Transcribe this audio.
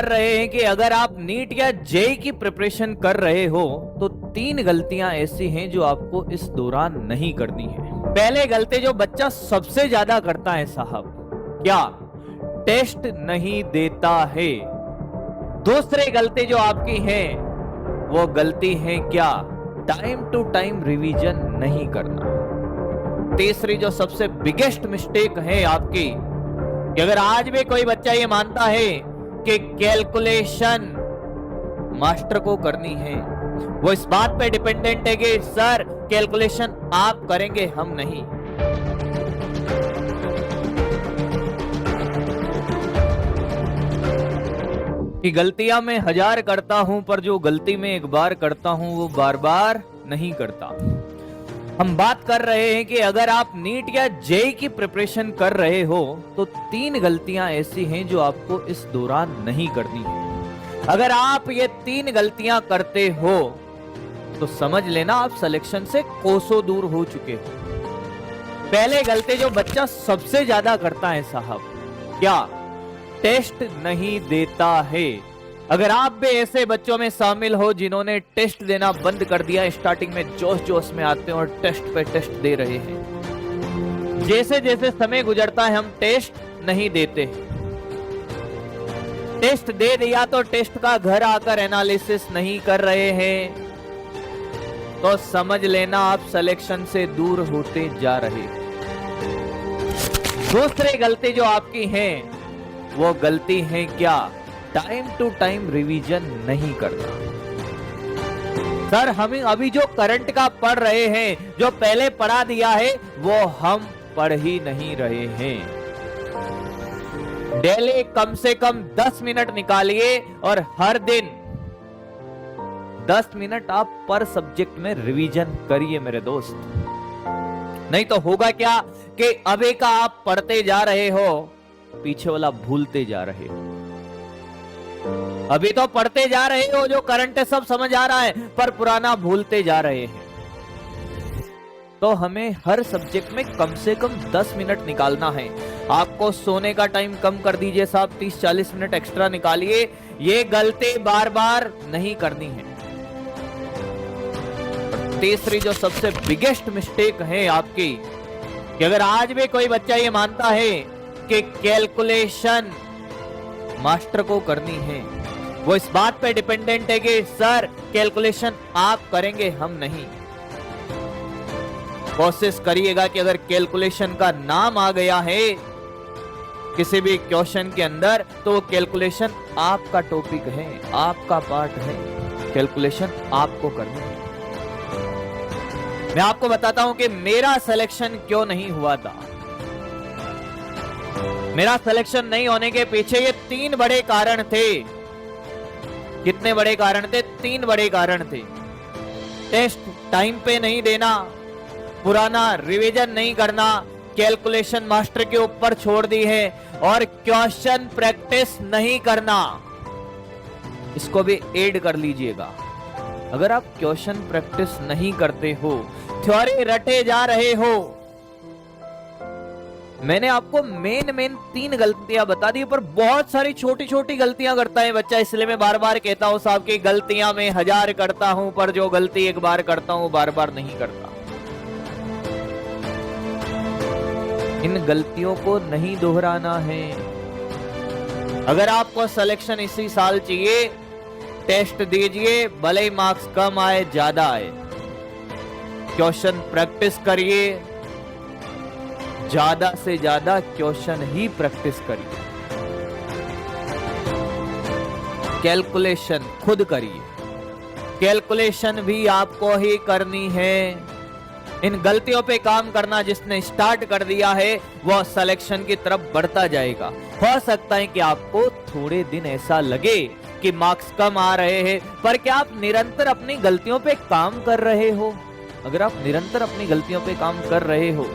कर रहे हैं कि अगर आप नीट या जेई की प्रिपरेशन कर रहे हो तो 3 गलतियां ऐसी हैं जो आपको इस दौरान नहीं करनी है। पहले गलती जो बच्चा सबसे ज्यादा करता है साहब, क्या? टेस्ट नहीं देता है। दूसरी गलती जो आपकी है वो गलती है क्या? टाइम टू टाइम रिवीजन नहीं करना। तीसरी जो सबसे बिगेस्ट मिस्टेक है आपकी, कि अगर आज भी कोई बच्चा ये मानता है कि कैलकुलेशन मास्टर को करनी है, वो इस बात पे डिपेंडेंट है कि सर कैलकुलेशन आप करेंगे, हम नहीं। कि गलतियां मैं 1000 करता हूं, पर जो गलती मैं एक बार करता हूं वो बार बार नहीं करता। हम बात कर रहे हैं कि अगर आप नीट या जेई की प्रिपरेशन कर रहे हो तो 3 गलतियां ऐसी हैं जो आपको इस दौरान नहीं करनी है। अगर आप ये 3 गलतियां करते हो तो समझ लेना आप सिलेक्शन से कोसों दूर हो चुके हो। पहले गलती जो बच्चा सबसे ज्यादा करता है साहब, क्या? टेस्ट नहीं देता है। अगर आप भी ऐसे बच्चों में शामिल हो जिन्होंने टेस्ट देना बंद कर दिया, स्टार्टिंग में जोश जोश में आते हैं और टेस्ट पे टेस्ट दे रहे हैं, जैसे जैसे समय गुजरता है हम टेस्ट नहीं देते। टेस्ट दे दिया तो टेस्ट का घर आकर एनालिसिस नहीं कर रहे हैं, तो समझ लेना आप सिलेक्शन से दूर होते जा रहे। दूसरी गलती जो आपकी है वो गलती है क्या? टाइम टू टाइम रिवीजन नहीं करना। सर हम अभी जो करंट का पढ़ रहे हैं, जो पहले पढ़ा दिया है वो हम पढ़ ही नहीं रहे हैं। डेली कम से कम 10 मिनट निकालिए और हर दिन 10 मिनट आप पर सब्जेक्ट में रिवीजन करिए मेरे दोस्त। नहीं तो होगा क्या कि अभी का आप पढ़ते जा रहे हो, पीछे वाला भूलते जा रहे हो। अभी तो पढ़ते जा रहे हो, जो करंट है सब समझ आ रहा है, पर पुराना भूलते जा रहे हैं। तो हमें हर सब्जेक्ट में कम से कम 10 मिनट निकालना है। आपको सोने का टाइम कम कर दीजिए साहब, 30-40 मिनट एक्स्ट्रा निकालिए। ये गलती बार बार नहीं करनी है। तीसरी जो सबसे बिगेस्ट मिस्टेक है आपकी, कि अगर आज भी कोई बच्चा ये मानता है कि कैलकुलेशन मास्टर को करनी है, वो इस बात पे डिपेंडेंट है कि सर कैलकुलेशन आप करेंगे, हम नहीं। कोशिश करिएगा कि अगर कैलकुलेशन का नाम आ गया है किसी भी क्वेश्चन के अंदर, तो वो कैलकुलेशन आपका टॉपिक है, आपका पार्ट है। कैलकुलेशन आपको करनी है। मैं आपको बताता हूं कि मेरा सिलेक्शन क्यों नहीं हुआ था। मेरा सिलेक्शन नहीं होने के पीछे ये 3 बड़े कारण थे। कितने बड़े कारण थे? 3 बड़े कारण थे। टेस्ट टाइम पे नहीं देना, पुराना रिवीजन नहीं करना, कैलकुलेशन मास्टर के ऊपर छोड़ दी है, और क्वेश्चन प्रैक्टिस नहीं करना। इसको भी ऐड कर लीजिएगा। अगर आप क्वेश्चन प्रैक्टिस नहीं करते हो, थ्योरी रटे जा रहे हो, मैंने आपको मेन 3 गलतियां बता दी, पर बहुत सारी छोटी छोटी गलतियां करता है बच्चा। इसलिए मैं बार बार कहता हूं साहब कि गलतियां मैं 1000 करता हूं, पर जो गलती एक बार करता हूं बार बार नहीं करता। इन गलतियों को नहीं दोहराना है। अगर आपको सिलेक्शन इसी साल चाहिए, टेस्ट दीजिए, भले ही मार्क्स कम आए ज्यादा आए, क्वेश्चन प्रैक्टिस करिए, ज्यादा से ज्यादा क्वेश्चन ही प्रैक्टिस करिए। कैलकुलेशन खुद करिए, कैलकुलेशन भी आपको ही करनी है। इन गलतियों पे काम करना जिसने स्टार्ट कर दिया है वो सिलेक्शन की तरफ बढ़ता जाएगा। हो सकता है कि आपको थोड़े दिन ऐसा लगे कि मार्क्स कम आ रहे हैं, पर क्या आप निरंतर अपनी गलतियों पे काम कर रहे हो? अगर आप निरंतर अपनी गलतियों पे काम कर रहे हो